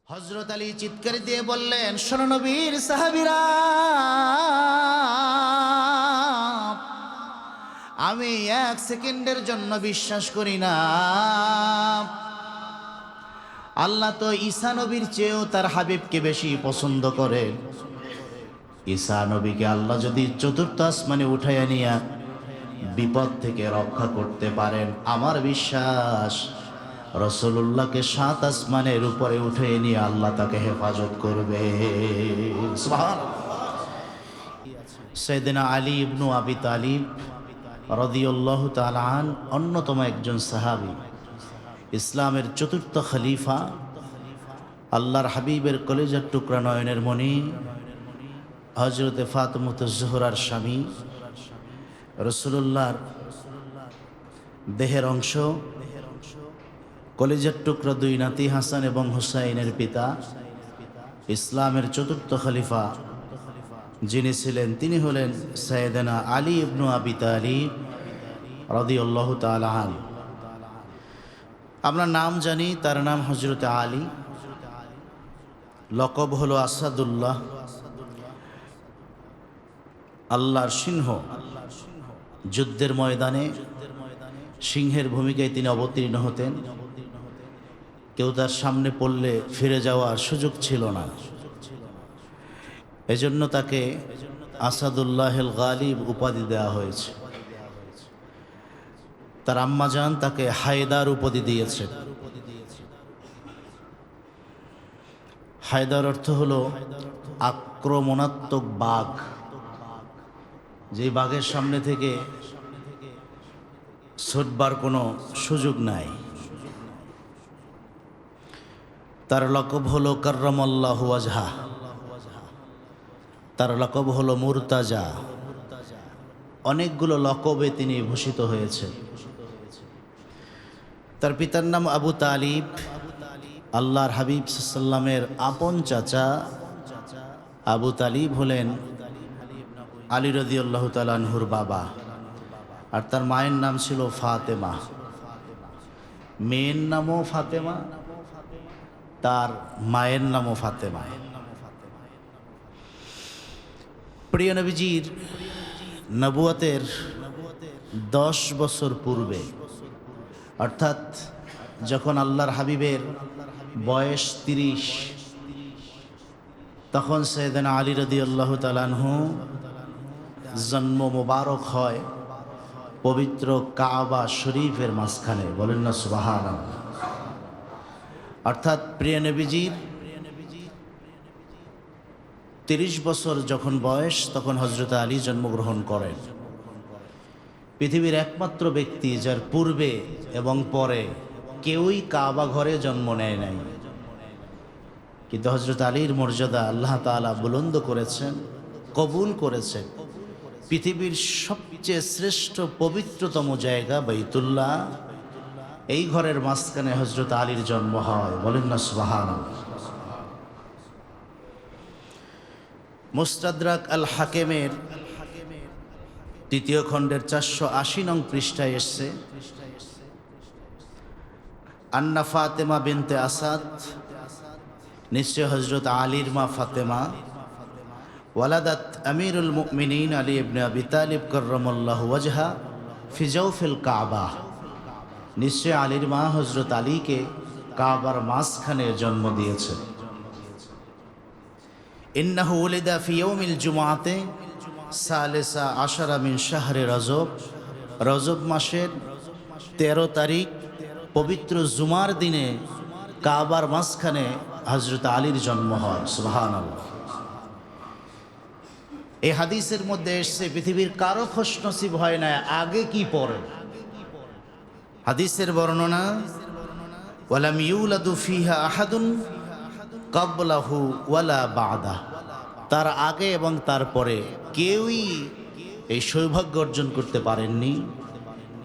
হযরত আলী চিৎকার দিয়ে বললেন, শোনো নবীর সাহাবীরা, আমি এক সেকেন্ডের জন্য বিশ্বাস করি না আল্লাহ তো ঈসা নবীর চেয়েও তার হাবিবকে বেশি পছন্দ করেন। ঈসা নবীকে আল্লাহ যদি চতুর্থ আসমানে উঠাইয়া নিয়া বিপদ থেকে রক্ষা করতে পারেন, আমার বিশ্বাস রাসূলুল্লাহকে সাত আসমানের উপরে উঠিয়ে নিয়ে আল্লাহ তাকে হেফাজত করবে। সুবহানাল্লাহ। সাইয়েদনা আলী ইবনু আবি তালিব রাদিয়াল্লাহু তাআলা আনহু অন্যতম একজন সাহাবী, ইসলামের চতুর্থ খলিফা, আল্লাহর হাবিবের কলেজার টুকরা নয়নের মণি হযরতে ফাতেমাতুজ জোহরার স্বামী, রাসূলুল্লাহর দেহের অংশ, কলেজার টুকরা দুই নাতি হাসান এবং হুসাইনের পিতা, ইসলামের চতুর্থ খলিফা যিনি ছিলেন তিনি হলেন সাইয়েদনা আলী ইবনু আবি তালিব রাদিয়াল্লাহু তাআলা আনহু। আমরা নাম জানি, তার নাম হযরত আলী, লকব হলো আসাদুল্লাহ, আল্লাহর সিংহ। যুদ্ধের ময়দানে সিংহের ভূমিকায় তিনি অবতীর্ণ হতেন। কেউ তার সামনে পড়লে ফিরে যাওয়ার সুযোগ ছিল না, এজন্য তাকে আসাদুল্লাহিল গালিব উপাধি দেওয়া হয়েছে। তার আম্মাজান তাকে হায়দার উপাধি দিয়েছে। হায়দার অর্থ হলো আক্রমণাত্মক বাঘ, যে বাঘের সামনে থেকে ছুটবার কোনো সুযোগ নাই। তার লকব হলো কাররামাল্লাহু ওয়াজহা, তার লকব হলো মুরতাজা। অনেকগুলো লকবে তিনি ভূষিত হয়েছেন। তার পিতার নাম আবু তালিব, আল্লাহর হাবিব সাল্লামের আপন চাচা। আবু তালিব হলেন আলী রাদিয়াল্লাহু তাআলা আনহুর বাবা, আর তার মায়ের নাম ছিল ফাতেমা। মেয়ের নামও ফাতেমা, তার মায়ের নামও ফাতেমা। প্রিয় নবীজির নবুয়তের 10 বছর পূর্বে, অর্থাৎ যখন আল্লাহর হাবিবের বয়স 30, তখন সাইয়েদনা আলী রাদিয়াল্লাহু তাআলা আনহু জন্ম মোবারক হয় পবিত্র কাবা শরীফের মাঝখানে। বলেন না সুবহানাল্লাহ। অর্থাৎ প্রিয় নবীজির 30 বছর যখন বয়স, তখন হযরত আলী জন্মগ্রহণ করেন। পৃথিবীর একমাত্র ব্যক্তি যার পূর্বে এবং পরে কেউই কাবা ঘরে জন্ম নেয় নাই, কিন্তু হযরত আলীর মর্যাদা আল্লাহ তাআলা বুলন্দ করেছেন, কবুল করেছেন। পৃথিবীর সবচেয়ে শ্রেষ্ঠ পবিত্রতম জায়গা বাইতুল্লাহ, এই ঘরের মাঝখানে হযরত আলীর জন্ম হয়। বলেন না সুবহানাল্লাহ। মুস্তাদরাক আল হাকিমের 3য় খণ্ডের 480 নং পৃষ্ঠায় এসছে, আন্না ফাতেমা বিনতে আসাদ, নিশ্চয় হযরত আলীর মা ফাতেমা, ওয়ালাদাত আমিরুল মুমিনিন আলী ইবনে আবি তালিব কাররামাল্লাহু ওয়াজহা ফি জাওফিল কাবা, নিশ্চয় আলীর মা হযরত আলীকে কাবার মাঝখানে জন্ম দিয়েছে। ইন্নাহু উলিদা ফি ইয়াউমিল জুমআতে সালিসা আশারা মিন শাহরি রজব, রজব মাসের 13 তারিখ পবিত্র জুমার দিনে কাবার মাঝখানে হযরত আলীর জন্ম হয়। সুবহানাল্লাহ। এই হাদিসের মধ্যে এসছে পৃথিবীর কারো খোশ নসিব হয় না আগে কি পরে। হাদিসের বর্ণনা, ওয়ালাম ইউলাদু ফিহা আহাদুন ক্বাবলাহু ওয়ালা বা'দা, তার আগে এবং তার পরে কেউই এই সৌভাগ্য অর্জন করতে পারেননি,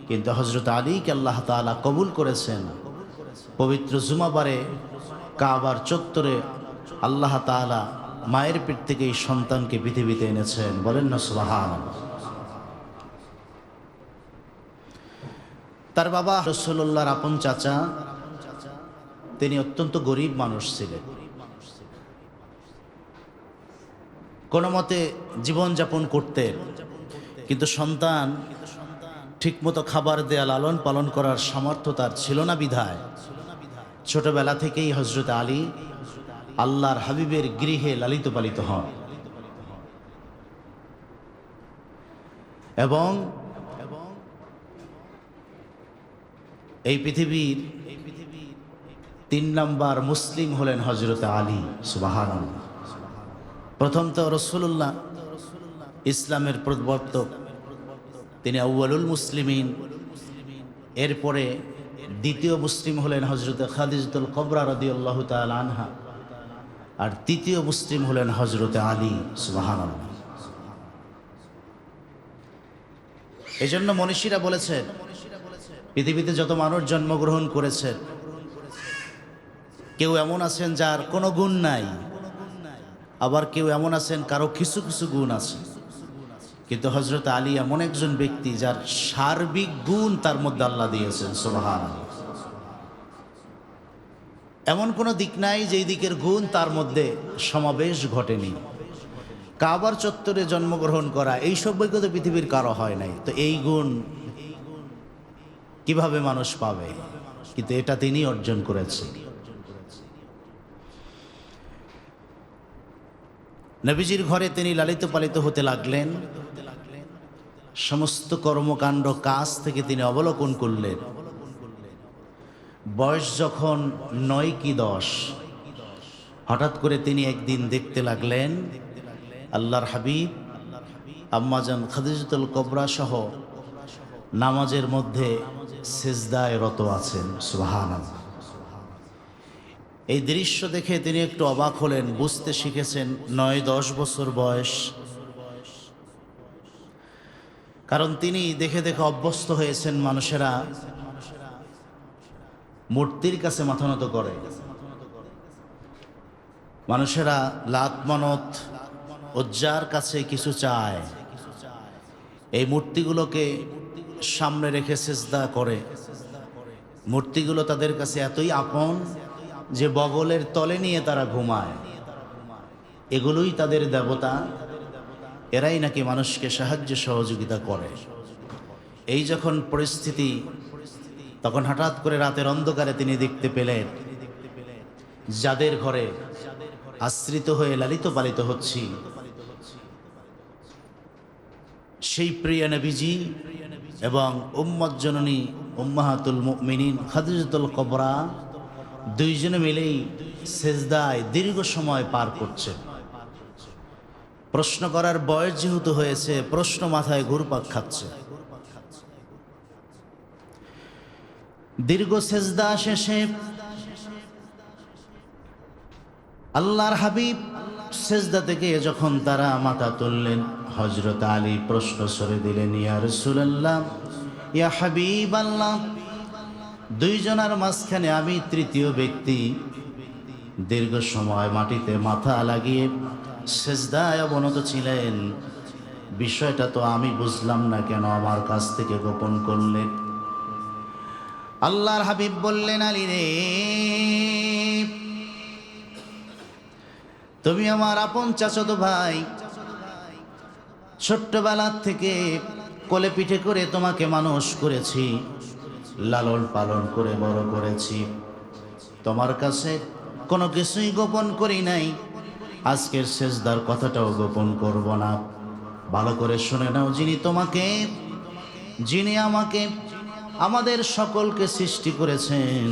কিন্তু হযরত আলীকে আল্লাহ তাআলা কবুল করেছেন। পবিত্র জুমাবারে কাবার চত্বরে আল্লাহ তাআলা মায়ের পেট থেকে এই সন্তানকে পৃথিবীতে এনেছেন। বলেন না সুবহানাল্লাহ। তার বাবা রাসূলুল্লাহর আপন চাচা, তিনি অত্যন্ত গরিব মানুষ ছিলেন। কোনো মতে জীবনযাপন করতেন, কিন্তু সন্তান ঠিকমতো খাবার দেয়া লালন পালন করার সামর্থ্য তার ছিল না বিধায় ছোটবেলা থেকেই হযরত আলী আল্লাহর হাবিবের গৃহে লালিত পালিত হন এবং এই পৃথিবীর 3 নম্বর মুসলিম হলেন হযরত আলী। সুবহানাল্লাহ। প্রথম তো রাসূলুল্লাহ ইসলামের প্রবর্তক, তিনি আউয়ালুল মুসলিমিন। এরপরে দ্বিতীয় মুসলিম হলেন হযরত খাদিজাতুল কুবরা রাদিয়াল্লাহু তাআলা আনহা, আর তৃতীয় মুসলিম হলেন হযরত আলী। সুবহানাল্লাহ। এজন্য মনীষীরা বলেছেন, পৃথিবীতে যত মানুষ জন্মগ্রহণ করেছেন, কেউ এমন আছেন যার কোনো গুণ নাই, আবার কেউ এমন আছেন কারো কিছু কিছু গুণ আছে, কিন্তু হযরত আলী এমন একজন ব্যক্তি যার সার্বিক গুণ তার মধ্যে আল্লাহ দিয়েছেন। সুবহানাল্লাহ। এমন কোনো দিক নাই যেই দিকের গুণ তার মধ্যে সমাবেশ ঘটেনি। কাবার চত্বরে জন্মগ্রহণ করা, এই সৌভাগ্য তো পৃথিবীর কারো হয় নাই, তো এই গুণ কিভাবে মানুষ পাবে? কিন্তু এটা তিনি অর্জন করেছেন। নবীজির ঘরে তিনি লালিত পালিত হতে লাগলেন। সমস্ত কর্মকাণ্ড কাজ থেকে তিনি অবলোকন করলেন। বয়স যখন 9 কি 10, হঠাৎ করে তিনি একদিন দেখতে লাগলেন আল্লাহর হাবিব আম্মাজান খাদিজাতুল কুবরা সহ নামাজের মধ্যে সিজদায় রত আছেন। সুবহানাল্লাহ। এই দৃশ্য দেখে তিনি একটু অবাক হলেন, বুঝতে শিখেছেন 9-10 বছর বয়স, কারণ তিনি দেখে দেখে অভ্যস্ত হয়েছেন মানুষেরা মূর্তির কাছে মাথা নত করে, মানুষেরা লাত মানত উজ্জার কাছে কিছু চায়, এই মূর্তিগুলোকে সামনে রেখে সিজদা করে। মূর্তিগুলো তাদের কাছে এতই আপন যে বগলের তলে নিয়ে তারা ঘুমায়। এগুলোই তাদের দেবতা, এরাই নাকি মানুষকে সাহায্য সহযোগিতা করে। এই যখন পরিস্থিতি, তখন হঠাৎ করে রাতের অন্ধকারে তিনি দেখতে পেলেন যাদের ঘরে আশ্রিত হয়ে লালিত পালিত হচ্ছি, সেই প্রিয় নবীজি এবং উম্মত জননী উম্মাহাতুল মুমিনিন খাদিজাতুল কুবরা দুইজনে মিলেই সিজদায় দীর্ঘ সময় পার করছে। প্রশ্ন করার বয়স যেহেতু হয়েছে, প্রশ্ন মাথায় ঘুরপাক খাচ্ছে। দীর্ঘ সিজদা শেষে আল্লাহর হাবিব সিজদা থেকে যখন তারা মাথা তুললেন, হযরত আলী প্রশ্ন ছড়ে দিলেন, ইয়া রাসূলুল্লাহ, ইয়া হাবিবাল্লাহ, দুইজনের মাঝখানে আমি তৃতীয় ব্যক্তি দীর্ঘ সময় মাটিতে মাথা লাগিয়ে সিজদায় অবনত ছিলেন, বিষয়টা তো আমি বুঝলাম না, কেন আমার কাছ থেকে গোপন করলেন? আল্লাহর হাবিব বললেন, আলী রে, তুমি আমার আপন চাচাতো ভাই, ছোট্টবেলা থেকে কোলে পিঠে করে তোমাকে মানুষ করেছি, লালন পালন করে বড় করেছি, তোমার কাছে কোনো কিছুই গোপন করি নাই, আজকের সিজদার কথাটাও গোপন করব না। ভালো করে শুনে নাও, যিনি তোমাকে, যিনি আমাকে, আমাদের সকলকে সৃষ্টি করেছেন,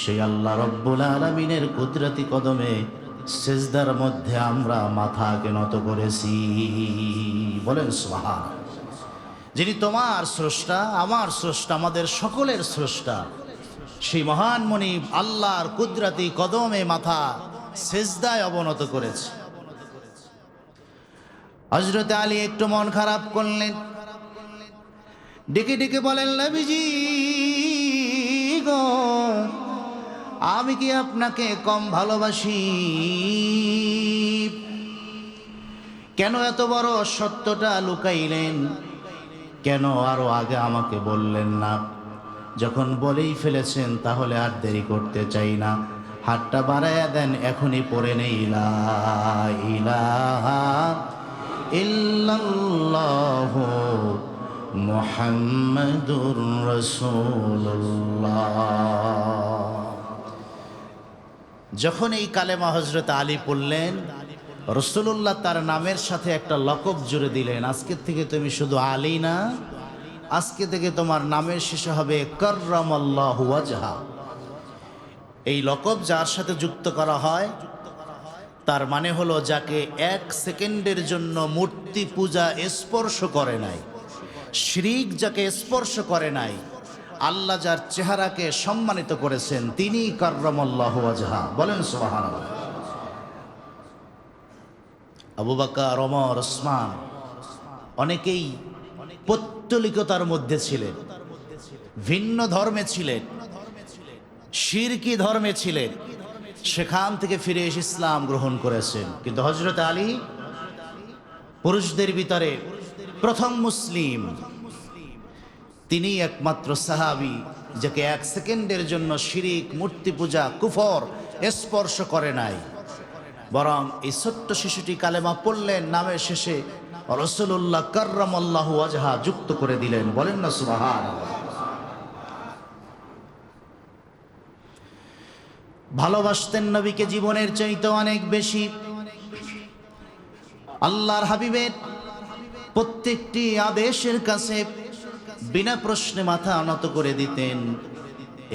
সেই আল্লাহ রব্বুল আলামিনের কুদরতি কদমে সিজদার মধ্যে আমরা মাথাকে নত করেছি। বলেন সুবহানাল্লাহ। যিনি তোমার স্রষ্টা, আমার স্রষ্টা, আমাদের সকলের স্রষ্টা, সেই মহান মনিব আল্লাহর কুদরতি কদমে মাথা সিজদায় অবনত করেছে। হযরত আলী একটু মন খারাপ করলেন, ডেকে ডেকে বলেন, নবীজি গো, আমি কি আপনাকে কম ভালোবাসি? কেন এত বড় সত্যটা লুকাইলেন? কেন আরো আগে আমাকে বললেন না? যখন বলেই ফেলেছেন, তাহলে আর দেরি করতে চাই না, হাতটা বাড়ায়া দেন, এখনই পড়ে নেই লা ইলাহা ইল্লাল্লাহু মুহাম্মাদুর রাসূলুল্লাহ। যখন এই কালেমা হযরত আলী পড়লেন, রাসূলুল্লাহ তার নামের সাথে একটা লকব জুড়ে দিলেন। আজকে থেকে তুমি শুধু আলী না, আজকে থেকে তোমার নামের শেষে হবে কাররামাল্লাহু ওয়াজহা। এই লকব যার সাথে যুক্ত করা হয় তার মানে হলো যাকে এক সেকেন্ডের জন্য মূর্তি পূজা স্পর্শ করে নাই, শিরক যাকে স্পর্শ করে নাই, আল্লাহ যার চেহারাকে সম্মানিত করেছেন তিনি কাররামাল্লাহু ওয়াজহা। বলেন সুবহানাল্লাহ। আবু বকর, ওমর, ওসমান অনেকেই পৌত্তলিকতার মধ্যে ছিলেন, ভিন্ন ধর্মে ছিলেন, শিরকি ধর্মে ছিলেন, সেখান থেকে ফিরে এসে ইসলাম গ্রহণ করেছেন। কিন্তু হযরত আলী পুরুষদের ভিতরে প্রথম মুসলিম, তিনি একমাত্র সাহাবী যাকে এক সেকেন্ডের জন্য শিরিক, মূর্তি পূজা, কুফর স্পর্শ করে নাই, বরং এই ছোট্ট শিশুটি কালেমা পড়লেন, নামের শেষে রাসূলুল্লাহ কাররামাল্লাহু ওয়াজহা যুক্ত করে দিলেন। বলেন না সুবহানাল্লাহ। ভালোবাসতেন নবীকে জীবনের চাইতে অনেক বেশি। আল্লাহর হাবিবের প্রত্যেকটি আদেশের কাছে বিনা প্রশ্নে মাথা নত করে দিতেন।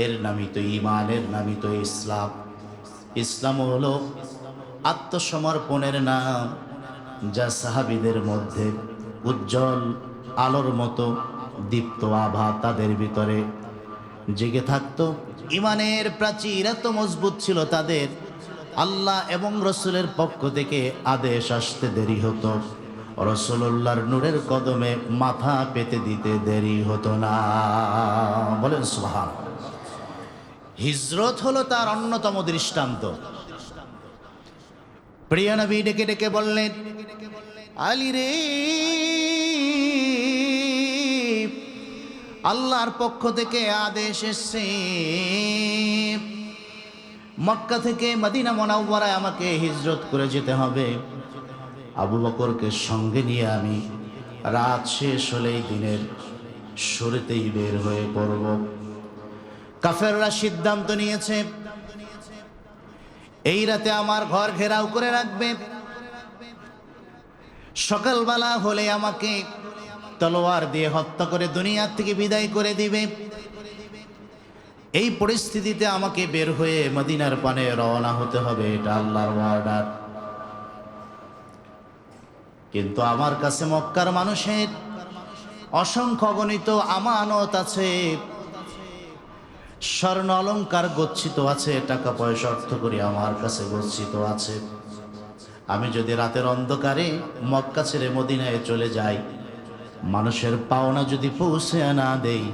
এর নামই তো ঈমান, এর নামই তো ইসলাম। ইসলাম হলো আত্মসমর্পণের নাম, যা সাহাবীদের মধ্যে উজ্জ্বল আলোর মতো দীপ্ত আভা তাদের ভিতরে জেগে থাকতো। ঈমানের প্রাচীর এত মজবুত ছিল তাদের, আল্লাহ এবং রসুলের পক্ষ থেকে আদেশ আসতে দেরি হতো, রাসূলুল্লাহর নূরের কদমে মাথা পেতে দিতে দেরি হতো না। বলেন সুবহানাল্লাহ। হিজরত হলো তার অন্যতম দৃষ্টান্ত। প্রিয় নবী ডেকে ডেকে বললেন, আলী রে, আল্লাহর পক্ষ থেকে আদেশ এসেছে, মক্কা থেকে মদিনা মুনাওয়ারায় আমাকে হিজরত করে যেতে হবে। আবু বকরকে সঙ্গে নিয়ে আমি রাত শেষ হলেই দিনের শুরুতেই বের হয়ে পড়ব। কাফেররা সিদ্ধান্ত নিয়েছে এই রাতে আমার ঘর ঘেরাও করে রাখবে, সকালবেলা হলে আমাকে তলোয়ার দিয়ে হত্যা করে দুনিয়া থেকে বিদায় করে দিবে। এই পরিস্থিতিতে আমাকে বের হয়ে মদিনার পানে রওনা হতে হবে, এটা আল্লাহর অর্ডার। কিন্তু আমার কাছে মক্কার মানুষের অসংখ্য অগণিত আমানত আছে, স্বর্ণ অলংকার গচ্ছিত আছে, টাকা পয়সা অর্থ করি আমার কাছে গচ্ছিত আছে। আমি যদি রাতের অন্ধকারে মক্কা ছেড়ে মদিনায় চলে যাই, মানুষের পাওনা যদি পৌঁছে না দেই,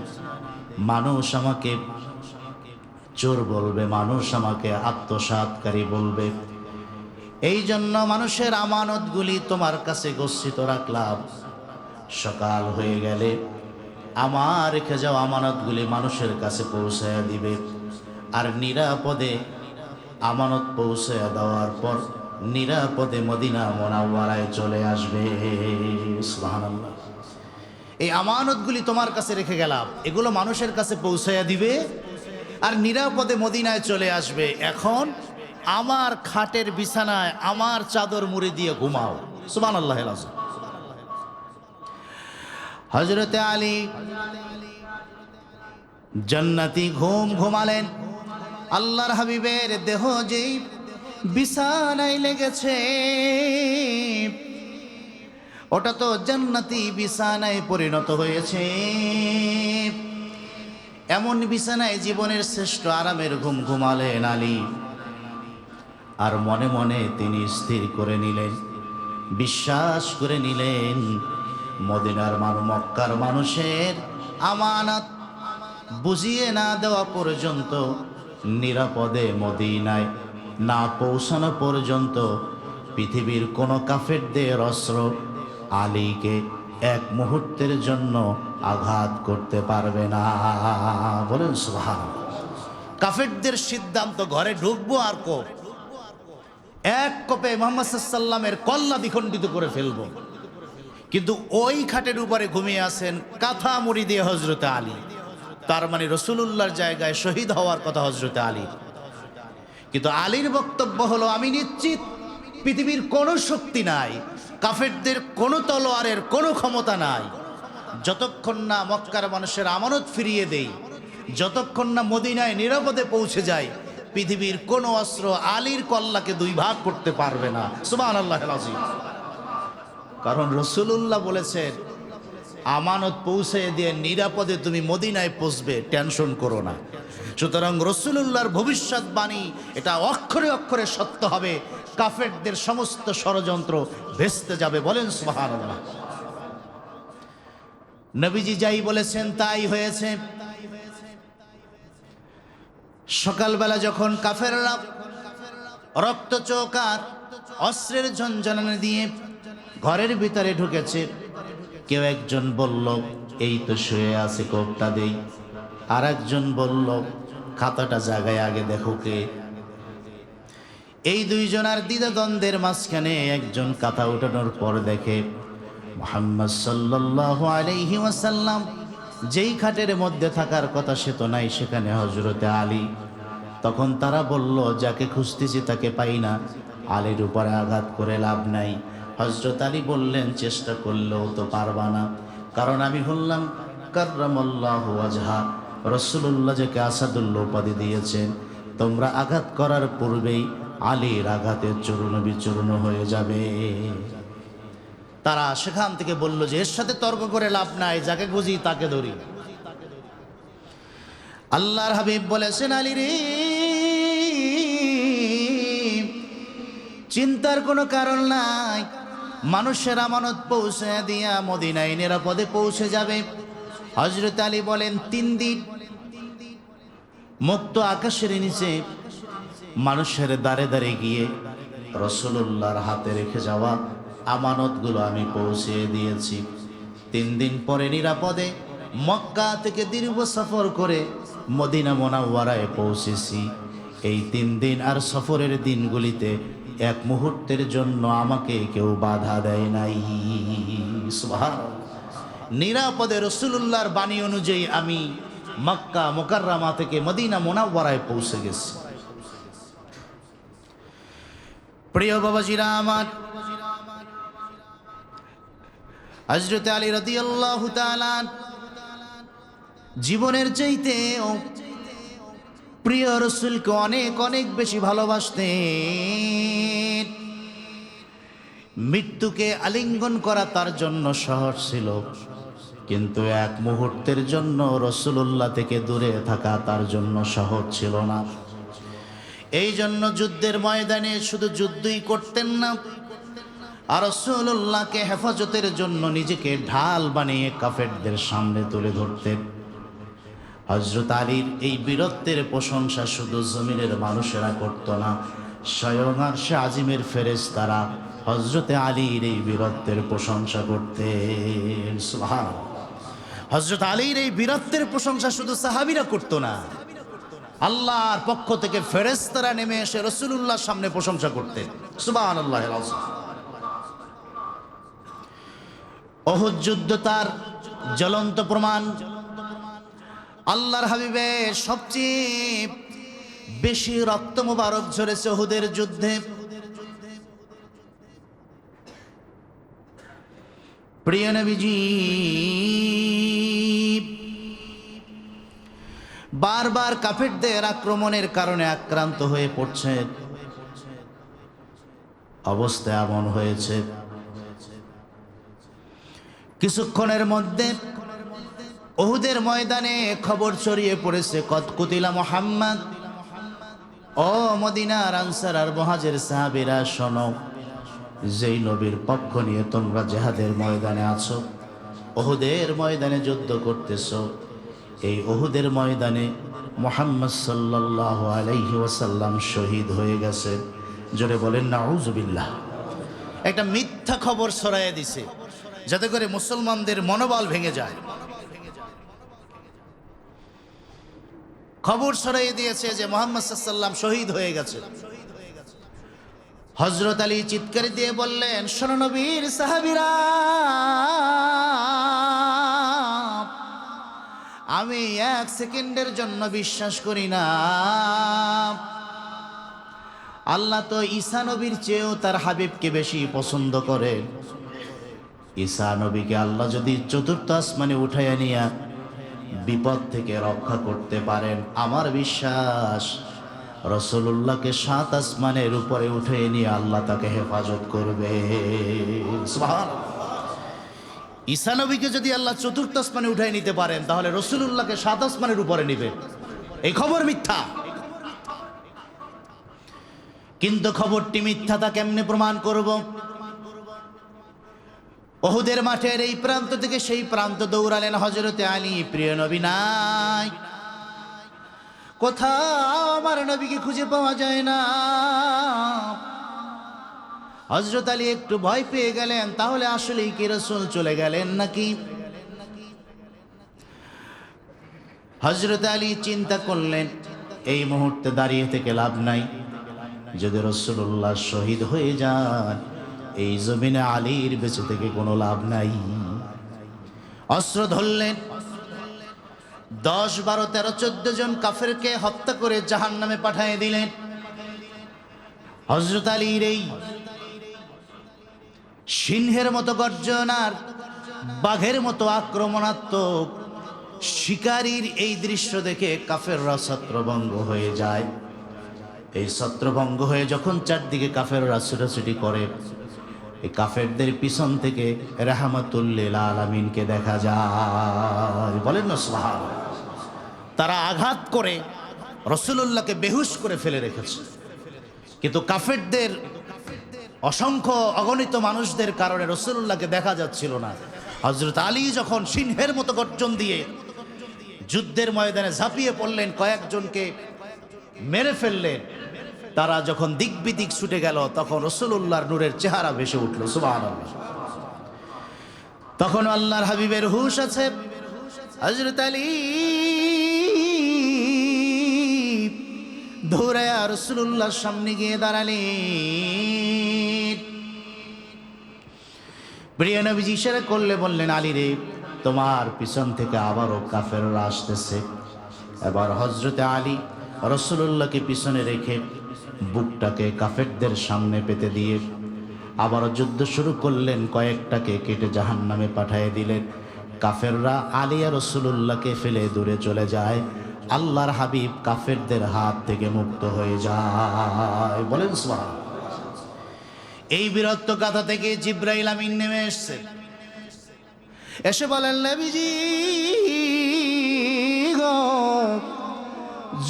মানুষ আমাকে চোর বলবে, মানুষ আমাকে আত্মসাৎকারী বলবে। এই জন্য মানুষের আমানতগুলি তোমার কাছে গচ্ছিত রাখলাম। সকাল হয়ে গেলে আমার রেখে যাওয়া আমানতগুলি মানুষের কাছে পৌঁছায়া দিবে, আর নিরাপদে আমানত পৌঁছায়া দেওয়ার পর নিরাপদে মদিনা মুনাওয়ারায় চলে আসবে। সুবহানাল্লাহ। এই আমানতগুলি তোমার কাছে রেখে গেলাম, এগুলো মানুষের কাছে পৌঁছায়া দিবে আর নিরাপদে মদিনায় চলে আসবে। এখন আমার খাটের বিছানায় আমার চাদর মুড়ি দিয়ে ঘুমাও। সুবহানাল্লাহ। হযরতে আলী জান্নাতি ঘুম ঘুমালেন। আল্লাহর হাবিবের দেহ যেই বিছানায় লেগেছে, ওটা তো জান্নাতি বিছানায় পরিণত হয়েছে। এমন বিছানায় জীবনের শ্রেষ্ঠ আরামের ঘুম ঘুমালেন আলী। আর মনে মনে তিনি স্থির করে নিলেন, বিশ্বাস করে নিলেন, মদিনার মক্কার মানুষের আমানত বুঝিয়ে না দেওয়া পর্যন্ত, নিরাপদে মদিনায় না পৌঁছানো পর্যন্ত পৃথিবীর কোনো কাফেরদের অস্ত্র আলীকে এক মুহূর্তের জন্য আঘাত করতে পারবে না। বলেন সুবহানাল্লাহ। কাফেরদের সিদ্ধান্ত ঘরে ঢুকবো আর কোপ, এক কোপে মুহাম্মদ সাল্লামের কল্লা দ্বিখণ্ডিত করে ফেলবো। কিন্তু ওই খাটের উপরে ঘুমিয়ে আছেন কাঁথা মুড়ি দিয়ে হযরত আলী। তার মানে রাসূলুল্লাহর জায়গায় শহীদ হওয়ার কথা হযরত আলী। কিন্তু আলীর বক্তব্য হলো, আমি নিশ্চিত পৃথিবীর কোনো শক্তি নাই, কাফেরদের কোনো তলোয়ারের কোনো ক্ষমতা নাই, যতক্ষণ না মক্কার মানুষের আমানত ফিরিয়ে দেই, যতক্ষণ না মদিনায় নিরাপদে পৌঁছে যায়, পৃথিবীর কোনো অস্ত্র আলীর কল্লাকে দুই ভাগ করতে পারবে না। সুবহানাল্লাহিল আযীম। কারণ রাসূলুল্লাহ বলেছেন, আমানত পৌঁছে দিয়ে নিরাপদে তুমি মদিনায় পৌঁছবে, টেনশন করো না। সুতরাং রাসূলুল্লাহর ভবিষ্যৎবাণী এটা অক্ষরে অক্ষরে সত্য হবে, কাফেরদের সমস্ত ষড়যন্ত্র ভেস্তে যাবে। বলেন সুবহানাল্লাহ। নবীজি যাই বলেছেন তাই হয়েছে। সকালবেলা যখন কাফেররা রক্তচোখার অস্ত্রের ঝনঝনানি দিয়ে ঘরের ভিতরে ঢুকেছে, কেউ একজন বলল, এই তো শুয়ে আছে, কোপটা দেই। আর একজন বলল, খাতাটা জাগায় আগে দেখো কে। এই দুইজনের দ্বিধাদ্বন্দ্বের মাঝখানে একজন কাঁথা উঠানোর পর দেখে মুহাম্মদ সাল্লাল্লাহু আলাইহি ওয়াসাল্লাম যেই খাটের মধ্যে থাকার কথা সে তো নাই, সেখানে হযরতে আলী। তখন তারা বলল, যাকে খুঁজতেছি তাকে পাই না, আলীর উপরে আঘাত করে লাভ নাই। হযরত আলী বললেন, চেষ্টা করলেও তো পারবা না, কারণ আমি হলাম কাররামাল্লাহু ওয়াজহা, রাসূলুল্লাহ যাকে আসাদুল্লাহ উপাধি দিয়েছেন। তোমরা আঘাত করার পূর্বেই আলীর আঘাতে চূর্ণ বিচূর্ণ হয়ে যাবে। তারা সেখান থেকে বলল যে এর সাথে তর্ক করে লাভ নাই, যাকে খুঁজি তাকে ধরি। আল্লাহর হাবিব বলেছেন, আলী রে, চিন্তার কোনো কারণ নাই, মানুষের আমানত পৌঁছে দিয়া মদিনায় নিরাপদে পৌঁছে যাবে। হযরত আলী বলেন, 3 দিন মুক্ত আকাশের নিচে মানুষের দাঁড়ে দাঁড়ে গিয়ে রাসূলুল্লাহর হাতে রেখে যাওয়া আমানতগুলো আমি পৌঁছে দিয়েছি। 3 দিন পরে নিরাপদে মক্কা থেকে দীর্ঘ সফর করে মদিনা মুনাওয়ারায় পৌঁছেছি। এই 3 দিন আর সফরের দিনগুলিতে এক মুহূর্তের জন্য আমাকে কেউ বাধা দেয় নাই। সুবহানাল্লাহ। নিরাপদে রাসূলুল্লাহর বাণী অনুযায়ী আমি মক্কা মুকাররমা থেকে মদিনা মুনাওয়ারায় পৌঁছে গেছি। প্রিয় বাবাজিরা আমার, হযরত আলী রাদিয়াল্লাহু তাআলা জীবনের চাইতেও প্রিয় রাসূলকে অনেক অনেক বেশি ভালোবাসতেন। মৃত্যুকে আলিঙ্গন করা তার জন্য সহজ ছিল, কিন্তু এক মুহূর্তের জন্য রাসূলুল্লাহ থেকে দূরে থাকা তার জন্য সহজ ছিল না। এই জন্য যুদ্ধের ময়দানে শুধু যুদ্ধই করতেন না, আর রাসূলুল্লাহকে হেফাজতের জন্য নিজেকে ঢাল বানিয়ে কাফেরদের সামনে তুলে ধরতেন। হযরত আলীর এই বীরত্বের প্রশংসা শুধু জমিনের মানুষেরা করত না, স্বয়ং আরশে আজিমের ফেরেশতারা হযরত আলীর এই বীরত্বের প্রশংসা করতেন। সুবহানাল্লাহ। হযরত আলীর এই বীরত্বের প্রশংসা শুধু সাহাবীরা করত না, আল্লাহর পক্ষ থেকে ফেরেশতারা নেমে এসে রাসূলুল্লাহর সামনে প্রশংসা করতেন। সুবহানাল্লাহিল আযীম। উহুদ যুদ্ধ তার জ্বলন্ত প্রমাণ। আল্লাহর হাবিবের সবচেয়ে বেশি রক্ত মোবারক ঝরেছে উহুদের যুদ্ধে। প্রিয় নবীজি বারবার কাফেরদের আক্রমণের কারণে আক্রান্ত হয়ে পড়ছেন। অবস্থা এমন হয়েছে, কিছুক্ষণের মধ্যে উহুদের ময়দানে খবর ছড়িয়ে পড়েছে, কদ কুতিলা মুহাম্মদ। ও মদিনার আনসার আর মুহাজির সাহাবীরা শোনো, যেই নবীর পক্ষ নিয়ে তোমরা জিহাদের ময়দানে আছো, উহুদের ময়দানে যুদ্ধ করতেছো, এই উহুদের ময়দানে মুহাম্মদ সাল্লাল্লাহু আলাইহি ওয়াসাল্লাম শহীদ হয়ে গেছে। জোরে বলেন নাউযুবিল্লাহ। একটা মিথ্যা খবর ছড়াইয়ে দিছে যাতে করে মুসলমানদের মনোবল ভেঙে যায়। খবর ছড়িয়ে দিয়েছে যে মুহাম্মদ সাল্লাল্লাহু আলাইহি ওয়াসাল্লাম শহীদ হয়ে গেছে। হযরত আলী চিৎকার দিয়ে বললেন, শোনো নবীর সাহাবীরা, আমি এক সেকেন্ডের জন্য বিশ্বাস করি না আল্লাহ তো ঈসা নবীর চেয়েও তার হাবিবকে বেশি পছন্দ করে। ঈসা নবীকে আল্লাহ যদি চতুর্থ আসমানে উঠাইয়া নিয়া বিপদ থেকে রক্ষা করতে পারেন, আমার বিশ্বাস রাসূলুল্লাহকে 7 আসমানের উপরে উঠিয়ে নিয়ে আল্লাহ তাকে হেফাজত করবে। সুবহানাল্লাহ। ঈসা নবীকে যদি আল্লাহ চতুর্থ আসমানে উঠাই নিতে পারেন, তাহলে রাসূলুল্লাহকে 7 আসমানের উপরে নেবে। এই খবর মিথ্যা। কিন্তু খবরটি মিথ্যা তা কেমনে প্রমাণ করব? উহুদের মাঠের এই প্রান্ত থেকে সেই প্রান্ত দৌড়ালেন হযরতে আলী। প্রিয় নবী নাই, কোথাও আমার নবীকে খুঁজে পাওয়া যায় না। হযরত আলী একটু ভয় পেয়ে গেলেন, তাহলে আসলেই কি রাসূল চলে গেলেন নাকি? হযরত আলী চিন্তা করলেন, এই মুহূর্তে দাঁড়িয়ে থেকে লাভ নাই। যদি রাসূলুল্লাহ শহীদ হয়ে যান, এই জমিনে আলীর বেঁচে থেকে কোনো লাভ নাই। অস্ত্র ধরলেন, 10, 12, 13, 14 জন কাফেরকে হত্যা করে জাহান্নামে পাঠিয়ে দিলেন। হযরত আলীর এই সিংহের মতো গর্জন আর বাঘের মতো আক্রমণাত্মক শিকারীর এই দৃশ্য দেখে কাফেররা ছত্রভঙ্গ হয়ে যায়। এই ছত্রভঙ্গ হয়ে যখন চারদিকে কাফেররা ছুটাছুটি করে, এই কাফেরদের পিছন থেকে রাহমাতুল লিল আলামিনকে দেখা যায়। বলেন না সুবহানাল্লাহ। তারা আঘাত করে রাসূলুল্লাহকে বেহুশ করে ফেলে রেখেছে, কিন্তু কাফেরদের অসংখ্য অগণিত মানুষদের কারণে রাসূলুল্লাহকে দেখা যাচ্ছিল না। হযরত আলী যখন সিংহের মতো গর্জন দিয়ে যুদ্ধের ময়দানে ঝাঁপিয়ে পড়লেন, কয়েকজনকে মেরে ফেললেন, তারা যখন দিক বিদিক ছুটে গেল, তখন রাসূলুল্লাহর নূরের চেহারা ভেসে উঠল। সুবহানাল্লাহ। তখন আল্লাহর হাবিবের হুঁশ আছে। হযরত আলী দৌড়ে রাসূলুল্লাহর সামনে গিয়ে দাঁড়ালেন। প্রিয় নবীজি ইশারা করলে বললেন, আলী রে, তোমার পিছন থেকে আবারও কাফেররা আসতেছে। এবার হযরত আলী রাসূলুল্লাহকে পিছনে রেখে বুকটাকে কাফেরদের সামনে পেতে দিয়ে আবারও যুদ্ধ শুরু করলেন। কয়েকটাকে কেটে জাহান্নামে পাঠিয়ে দিলেন। কাফেররা আলী আর রাসূলুল্লাহকে ফেলে দূরে চলে যায়। আল্লাহর হাবিব কাফেরদের হাত থেকে মুক্ত হয়ে যায়। বলেন সুবহানাল্লাহ। এই বীরত্ব গাথা থেকে জিবরাইল আমিন নেমে এসেছে, এসে বলেন, নবীজি গো,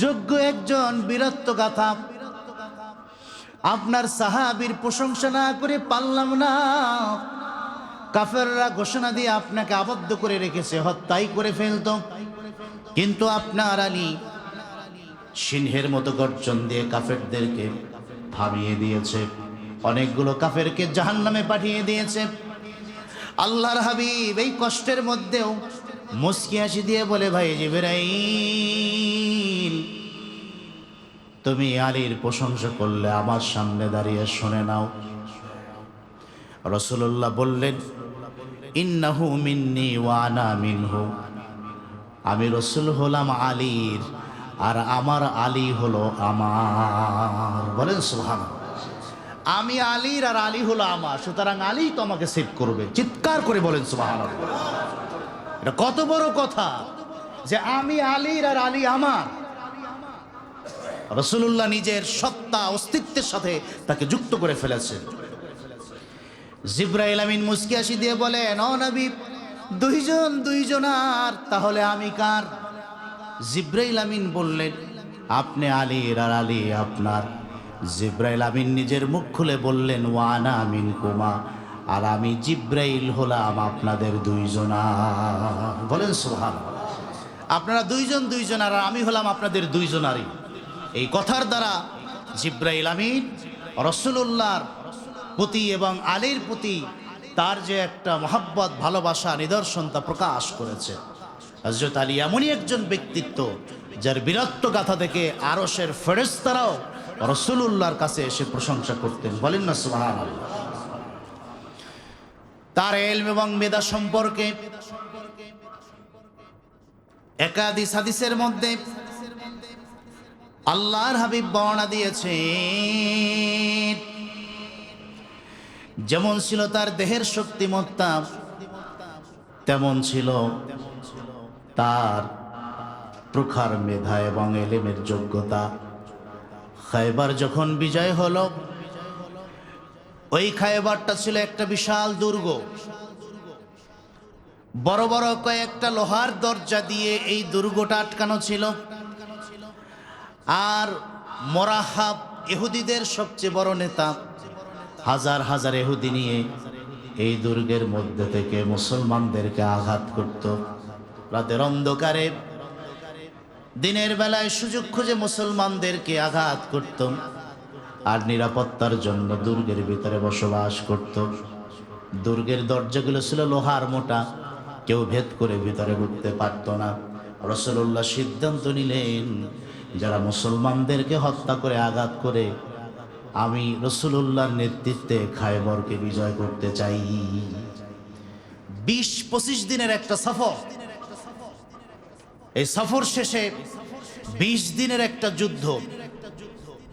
যোগ্য একজন বীরত্ব গাথা, আপনার সাহাবীর প্রশংসা না করে পারলাম না। কাফেররা ঘোষণা দিয়ে আপনাকে আবদ্ধ করে রেখেছে, হত্যাই করে ফেলত, কিন্তু আপনার আলী সিংহের মতো গর্জন দিয়ে কাফেরদেরকে থামিয়ে দিয়েছে, অনেকগুলো কাফেরকে জাহান্নামে পাঠিয়ে দিয়েছে। আল্লাহর হাবিব এই কষ্টের মধ্যেও মুস্কি হাসি দিয়ে বলে, ভাই জিবরাইল, তুমি আলীর প্রশংসা করলে আমার সামনে দাঁড়িয়ে শুনে নাও। রাসূলুল্লাহ বললেন, ইন্নাহু মিন্নি ওয়া আনা মিনহু, আমি রাসূল হলাম আলীর, আর আমার আলী হলো আমার। বলেন সুবহানাল্লাহ। আমি আলীর আর আলী হলো আমার, সুতরাং আলী তো আমাকে সেভ করবে। চিৎকার করে বলেন সুবহানাল্লাহ। এটা কত বড় কথা যে আমি আলীর আর আলী আমার। রাসূলুল্লাহ নিজের সত্তা অস্তিত্বের সাথে তাকে যুক্ত করে ফেলেছেন। জিবরাইল আমিন মুস্কি হাসি দিয়ে বলেন, ও নবী, দুইজন আর তাহলে আমি কার? জিবরাইল আমিন বললেন, আপনি আলীর আর আলী আপনার। জিবরাইল আমিন নিজের মুখ খুলে বললেন, ওয়ানা মিনকুমা, আর আমি জিবরাইল হলাম আপনাদের দুইজনার। বলেন সুবহানাল্লাহ। আপনারা দুইজন আর আমি হলাম আপনাদের দুইজনারই। এই কথার দ্বারা জিবরাইল আমিন রাসূলুল্লাহর প্রতি এবং আলীর প্রতি তার যে একটা মহব্বত, ভালোবাসা, নিদর্শন তা প্রকাশ করেছে। হযরত আলী এমনই একজন ব্যক্তিত্ব, যার বীরত্ব গাথা থেকে আরশের ফেরেশতারাও রাসূলুল্লাহর কাছে এসে প্রশংসা করতেন। বলেন না সুবহানাল্লাহ। তার ইলম এবং মেধা সম্পর্কে একাধিক হাদিসের মধ্যে আল্লাহর হাবিব বর্ণনা দিয়েছেন। যেমন ছিল তার দেহের শক্তিমত্তা, তেমন ছিল তার প্রখর মেধা এবং ইলমের যোগ্যতা। খায়বার যখন বিজয় হলো, ওই খায়বারটা ছিল একটা বিশাল দুর্গ। বড় বড় কয়েকটা লোহার দরজা দিয়ে এই দুর্গটা আটকানো ছিল। আর মোরাহাব ইহুদিদের সবচেয়ে বড় নেতা হাজার হাজার ইহুদি নিয়ে এই দুর্গের মধ্যে থেকে মুসলমানদেরকে আঘাত করত। রাতের অন্ধকারে দিনের বেলায় সুযোগ খুঁজে মুসলমানদেরকে আঘাত করত, আর নিরাপত্তার জন্য দুর্গের ভিতরে বসবাস করত। দুর্গের দরজাগুলো ছিল লোহার মোটা, কেউ ভেদ করে ভিতরে ঢুকতে পারত না। রাসূলুল্লাহ সিদ্ধান্ত নিলেন, যারা মুসলমানদেরকে হত্যা করে আঘাত করে, আমি রাসূলুল্লাহর নেতৃত্বে খায়বরকে বিজয় করতে চাই। 20-25 দিনের একটা সফর। এই সফর শেষে 20 দিনের একটা যুদ্ধ।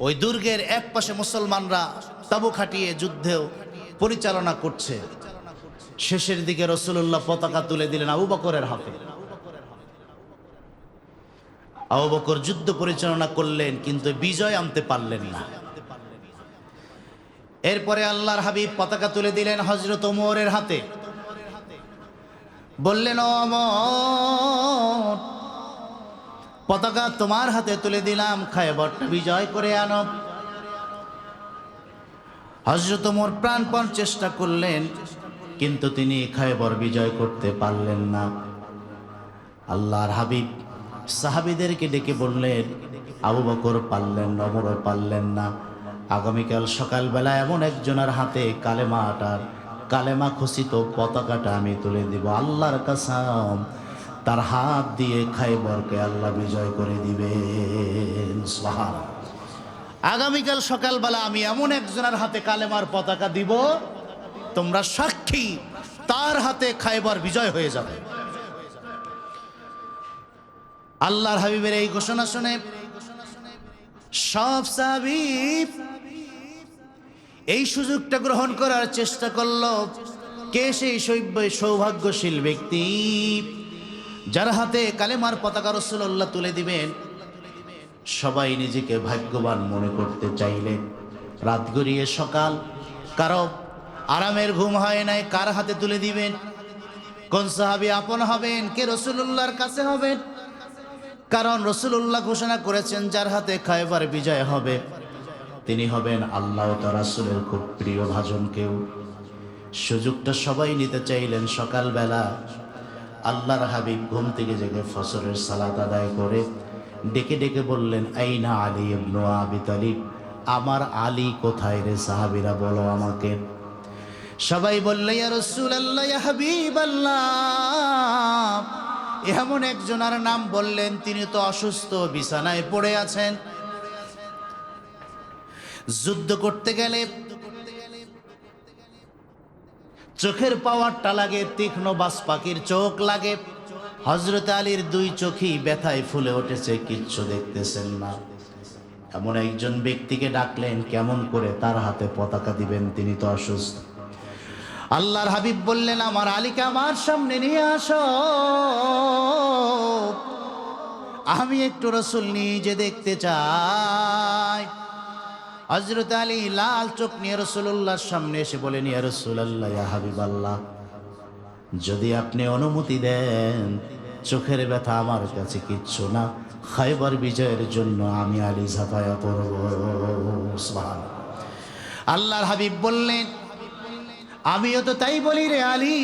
ওই দুর্গের এক পাশে মুসলমানরা তাঁবু খাটিয়ে যুদ্ধেও পরিচালনা করছে। শেষের দিকে রাসূলুল্লাহ পতাকা তুলে দিলেন আবু বকরের হাতে। আবু বকর যুদ্ধ পরিচালনা করলেন, কিন্তু বিজয় আনতে পারলেন না। এরপরে আল্লাহর হাবিব পতাকা তুলে দিলেন হযরত ওমরের হাতে। বললেন, ওমর, পতাকা তোমার হাতে তুলে দিলাম, খায়বরটা বিজয় করে আনো। হযরত ওমর প্রাণপণ চেষ্টা করলেন, কিন্তু তিনি খায়বর বিজয় করতে পারলেন না। আল্লাহর হাবিব সাহাবীদেরকে ডেকে বললেন, আবু বকর পারলেন না, ওমরও পারলেন না। আগামীকাল সকালবেলা এমন একজনের হাতে কালেমা খচিত পতাকাটা আমি তুলে দিব। আল্লাহর কসম, তার হাত দিয়ে খায়বরকে আল্লাহ বিজয় করে দিবেন। সুবহানাল্লাহ। আগামীকাল সকালবেলা আমি এমন একজনের হাতে কালেমার পতাকা দিব, তোমরা সাক্ষী, তার হাতে খায়বর বিজয় হয়ে যাবে। আল্লাহর হাবিবের এই ঘোষণা শুনে সব সাহাবী এই সুযোগটা গ্রহণ করার চেষ্টা করল। কে সেই সৌভাগ্যশীল ব্যক্তি যার হাতে কালেমার পতাকা রাসূলুল্লাহ তুলে দিবেন? সবাই নিজেকে ভাগ্যবান মনে করতে চাইলেন। রাত গড়িয়ে সকাল, কারো আরামের ঘুম হয় নাই। কার হাতে তুলে দিবেন? কোন সাহাবী আপন হবেন? কে রাসূলুল্লাহর কাছে হবেন? কারণ রাসূলুল্লাহ ঘোষণা করেছেন, যার হাতে খায়বার বিজয় হবে তিনি হবেন আল্লাহ ও তার রাসূলের খুব প্রিয় ভাজন কেউ। সুযোগটা সবাই নিতে চাইলেন। সকালবেলা আল্লাহর হাবিব ঘুম থেকে জেগে ফজরের সালাত আদায় করে ডেকে ডেকে বললেন, আইনা আলী ইবনে আবি তালিব, আমার আলী কোথায় রে? সাহাবীরা বলো আমাকে। সবাই বলল, ইয়া রাসূলুল্লাহ, ইয়া হাবিবাল্লাহ। এমন একজনের নাম বললেন, তিনি তো অসুস্থ, বিছানায় পড়ে আছেন। যুদ্ধ করতে গেলে চোখের পাওয়ারটা লাগে, তীক্ষ্ণ বাজ পাখির চোখ লাগে। হযরত আলীর 2 চোখই ব্যথায় ফুলে উঠেছে, কিচ্ছু দেখতেছেন না। এমন একজন ব্যক্তিকে ডাকলেন, কেমন করে তার হাতে পতাকা দিবেন? তিনি তো অসুস্থ। আল্লাহর হাবিব বললেন, আমার আলীকে আমার সামনে নিয়ে আসো, আমি একটু রাসূল নিজে দেখতে চাই। হযরত আলী লাল চোখ নিয়ে রাসূলুল্লাহর সামনে এসে বলেন, ইয়া রাসূলুল্লাহ, ইয়া হাবিবাল্লাহ, যদি আপনি অনুমতি দেন, চোখের ব্যথা আমার কাছে কিচ্ছু না, খায়বার বিজয়ের জন্য আমি আলী ঝাঁপায়া পড়ব। সুবহানাল্লাহ। আল্লাহর হাবিব বললেন, আমিও তো তাই বলি রে আলী,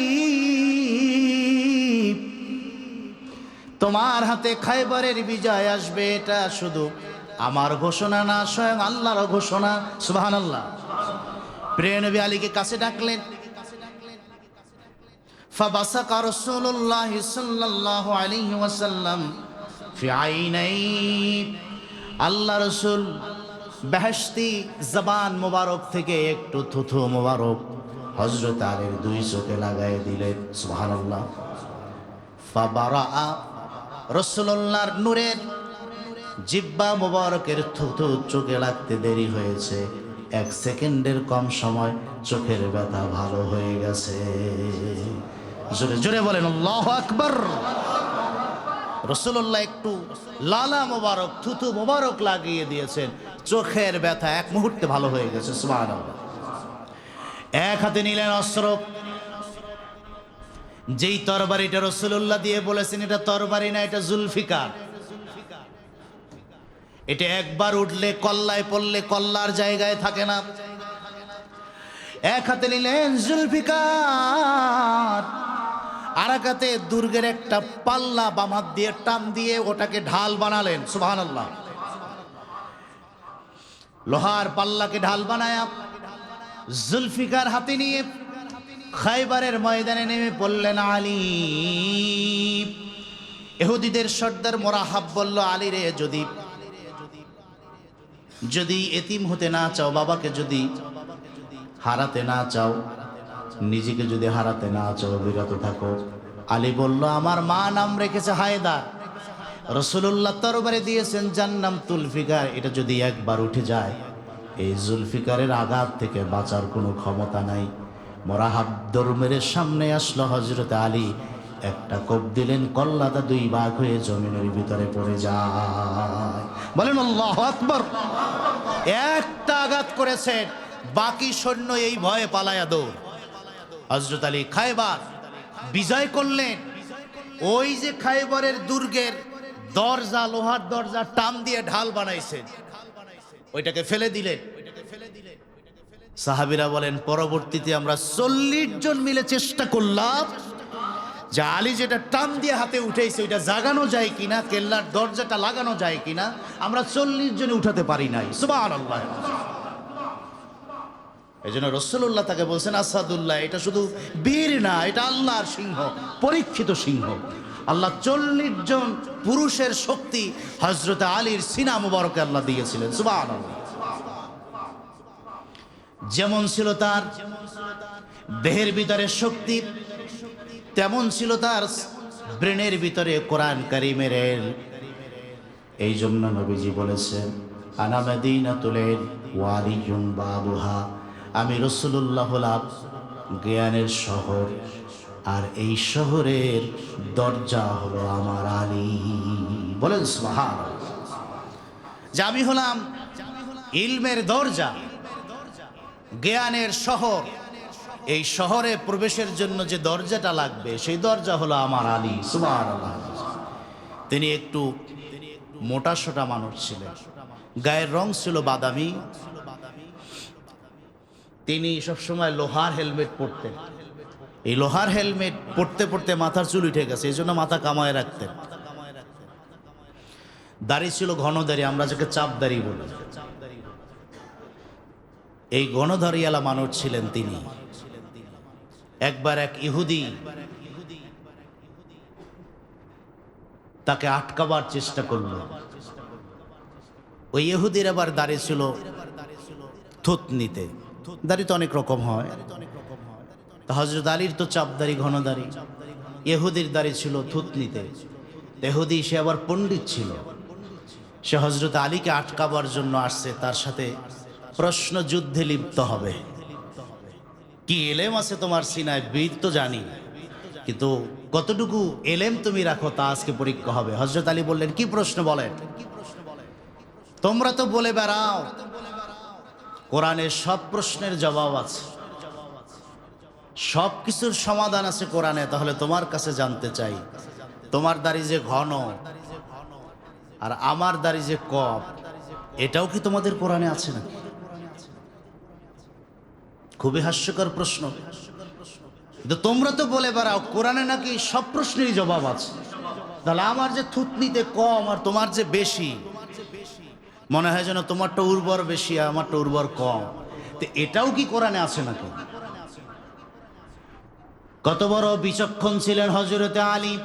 তোমার হাতে খায়বারের বিজয় আসবে, এটা শুধু আমার ঘোষণা না, স্বয়ং আল্লাহর ঘোষণা। সুবহানাল্লাহ। প্রিয় নবী আলীকে কাছে ডাকলেন। ফাবাসাকা রাসূলুল্লাহ সাল্লাল্লাহু আলাইহি ওয়াসাল্লাম ফি আইনাই, আল্লাহ রসুল বেহেশতি জবান মোবারক থেকে একটু থুথু মোবারক হযরত আলীর দুই চোখে লাগাই দিলেন। সুবহানাল্লাহ। ফাবারা, রাসূলুল্লাহর নূরের জিহ্বা মোবারকের থুথু চোখে লাগতে দেরি হয়েছে, 1 সেকেন্ডের কম সময় চোখের ব্যথা ভালো হয়ে গেছে। জোরে জোরে বলেন আল্লাহু আকবার। রাসূলুল্লাহ একটু লালা মোবারক থুথু মোবারক লাগিয়ে দিয়েছেন, চোখের ব্যথা 1 মুহূর্তে ভালো হয়ে গেছে। সুবহানাল্লাহ। এক হাতে নিলেন অস্ত্র, যেই তরবারিটা রাসূলুল্লাহ দিয়ে বলেছেন এটা তরবারি না, এটা জুলফিকার। এটা একবার উঠলে কল্লায় পড়লে কল্লার জায়গায় থাকে না। এক হাতে নিলেন জুলফিকার, আর এক হাতে দুর্গের একটা পাল্লা বাম হাত দিয়ে টান দিয়ে ওটাকে ঢাল বানালেন। সুবহানাল্লাহ। লোহার পাল্লাকে ঢাল বানায়া জুলফিকার হাতে নিয়ে খাইবারের ময়দানে নেমে পড়লেন আলী। ইহুদিদের সর্দার মোরাহাব বলল, আলী রে, যদি এতিম হতে না চাও, বাবাকে যদি হারাতে না চাও, নিজেকে যদি হারাতে না চাও, বিরত থাকো। আলী বলল, আমার মা নাম রেখেছে হায়দার, রাসূলুল্লাহ তরবারি দিয়েছেন যার নাম জুলফিকার, এটা যদি একবার উঠে যায় এই জুলফিকারের আঘাত থেকে বাঁচার কোনো ক্ষমতা নাই। মোরাহাব দরবারের সামনে আসলো হযরত আলী, একটা কোপ দিলেন, কল্লাটা 2 ভাগ হয়ে জমিনের ভিতরে পড়ে যায়। বলেন আল্লাহু আকবার। একটা আঘাত করেছেন, বাকি সৈন্য এই ভয়ে পালায়া দৌড়। হযরত আলী খায়বার বিজয় করলেন। ওই যে খায়বারের দুর্গের দরজা, লোহার দরজা টান দিয়ে ঢাল বানাইছেন, ওইটাকে ফেলে দিলেন। সাহাবীরা বলেন, পরবর্তীতে আমরা 40 জন মিলে চেষ্টা করলাম যে আলী যেটা টান দিয়ে হাতে উঠেছে ওইটা জাগানো যায় কিনা, কেল্লার দরজাটা লাগানো যায় কিনা। আমরা 40 জনে উঠাতে পারি নাই। সুবহানাল্লাহ। এই জন্য রাসূলুল্লাহ তাকে বলছেন, আসাদুল্লাহ, এটা শুধু বীর না, এটা আল্লাহর সিংহ, পরীক্ষিত সিংহ। আল্লাহ 40 জন পুরুষের শক্তি হযরত আলীর সিনা মুবারকে আল্লাহ দিয়েছিলেন। সুবহানাল্লাহ। যেমন ছিল তার দেহের ভিতরে শক্তি, তেমন ছিল তার ব্রেনের ভিতরে কোরআন কারীমের ইলম। এই জন্য নবীজি বলেছেন, আনা মাদিনাতুল ইলম ওয়া আলিয়ুন বাবুহা, আমি রাসূলুল্লাহ হলাম জ্ঞানের শহর, আর এই শহরের দরজা হলো আমার আলী। বলেন সুবহানাল্লাহ। যে আমি হলাম ইলমের দরজা, জ্ঞানের শহর। এই শহরে প্রবেশের জন্য যে দরজাটা লাগবে সেই দরজা হলো আমার আলী। সুবহানাল্লাহ। তিনি একটু মোটাসোটা মানুষ ছিলেন, গায়ের রং ছিল বাদামি। তিনি সবসময় লোহার হেলমেট পরতেন। এই লোহার হেলমেট পরতে পরতে মাথার চুল উঠে গেছে, এই জন্য মাথা কামায় রাখতেন। দাড়ি ছিল ঘন দাড়ি, আমরা যাকে চাপ দাড়ি বলি। এই গণধারিয়ালা মানুষ ছিলেন তিনি। একবার এক ইহুদি তাকে আটকাবার চেষ্টা করল। ওই ইহুদির আবার দাড়ি ছিল থুতনিতে। দাড়ি তো অনেক রকম হয়। হযরত আলীর তো চাপ দাড়ি, ঘন দাড়ি। ইহুদির দাড়ি ছিল থুতনিতে। ইহুদি সে আবার পণ্ডিত ছিল। সে হযরত আলীকে আটকাবার জন্য আসছে, তার সাথে প্রশ্ন যুদ্ধে লিপ্ত হবে। কি এলেম আছে তোমার সিনায়, বীর তো জানি, কিন্তু কতটুকু এলেম তুমি রাখো তা আজকে পরীক্ষা হবে। হযরত আলী বললেন, কি প্রশ্ন বলেন? তোমরা তো বলে বেড়াও কোরআনের সব প্রশ্নের জবাব আছে, সব কিছুর সমাধান আছে কোরআনে, তাহলে তোমার কাছে জানতে চাই, তোমার দাড়ি যে ঘন আর আমার দাড়ি যে কম, এটাও কি তোমাদের কোরআনে আছে নাকি? খুবই হাস্যকর প্রশ্ন। কিন্তু তোমরা তো বলে বেড়াও কোরআনে নাকি সব প্রশ্নেরই জবাব আছে, তাহলে আমার যে থুতনিতে কম আর তোমার যে বেশি, মনে হয় যেন তোমারটা উর্বর বেশি আর আমারটা উর্বর কম, তো এটাও কি কোরআনে আছে নাকি? কত বড় বিচক্ষণ ছিলেন হযরতে আলী।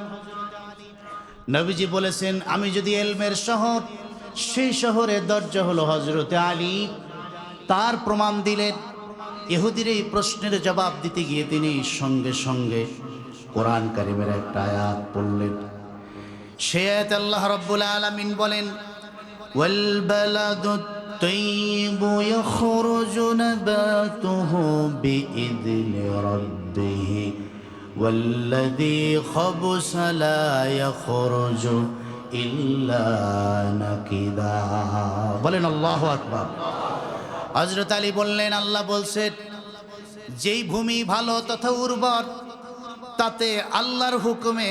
নবীজি বলেছেন, আমি যদি এলমের শহর, সেই শহরের দরজা হলো হযরতে আলী। তার প্রমাণ দিলেন। ইহুদির এই প্রশ্নের জবাব দিতে গিয়ে তিনি সঙ্গে সঙ্গে কোরআন কারীমের একটা আয়াত পড়লেন। সে আয়াতে আল্লাহ রাব্বুল আলামিন বলেন, ওয়াল বালাদুত তাইয়্যিবু ইয়াখরুজু নাবাতুহু বিইذনি রাব্বিহি ওয়াল্লাযী খাবুসা লা ইয়াখরুজু ইল্লা নাকিদা। বলেন আল্লাহু আকবার। হযরত আলী বললেন, আল্লাহ বলছেন, যেই ভূমি ভালো তথা উর্বর, তাতে আল্লাহর হুকুমে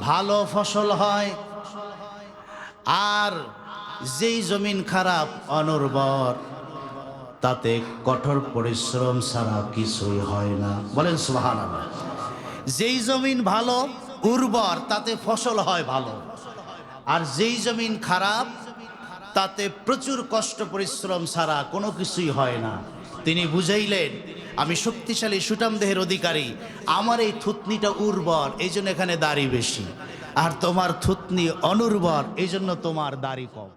ভালো ফসল হয়, আর যেই জমিন খারাপ অনুর্বর, তাতে কঠোর পরিশ্রম ছাড়া কিছুই হয় না। বলেন সুবহানাল্লাহ। যেই জমিন ভালো উর্বর, তাতে ফসল হয় ভালো, আর যেই জমিন খারাপ, তাতে প্রচুর কষ্ট পরিশ্রম ছাড়া কোনো কিছুই হয় না। তিনি বুঝাইলেন, আমি শক্তিশালী সুঠাম দেহের অধিকারী, আমার এই থুতনিটা উর্বর, এই জন্য এখানে দাড়ি বেশি, আর তোমার থুতনি অনুর্বর, এই জন্য তোমার দাড়ি কম।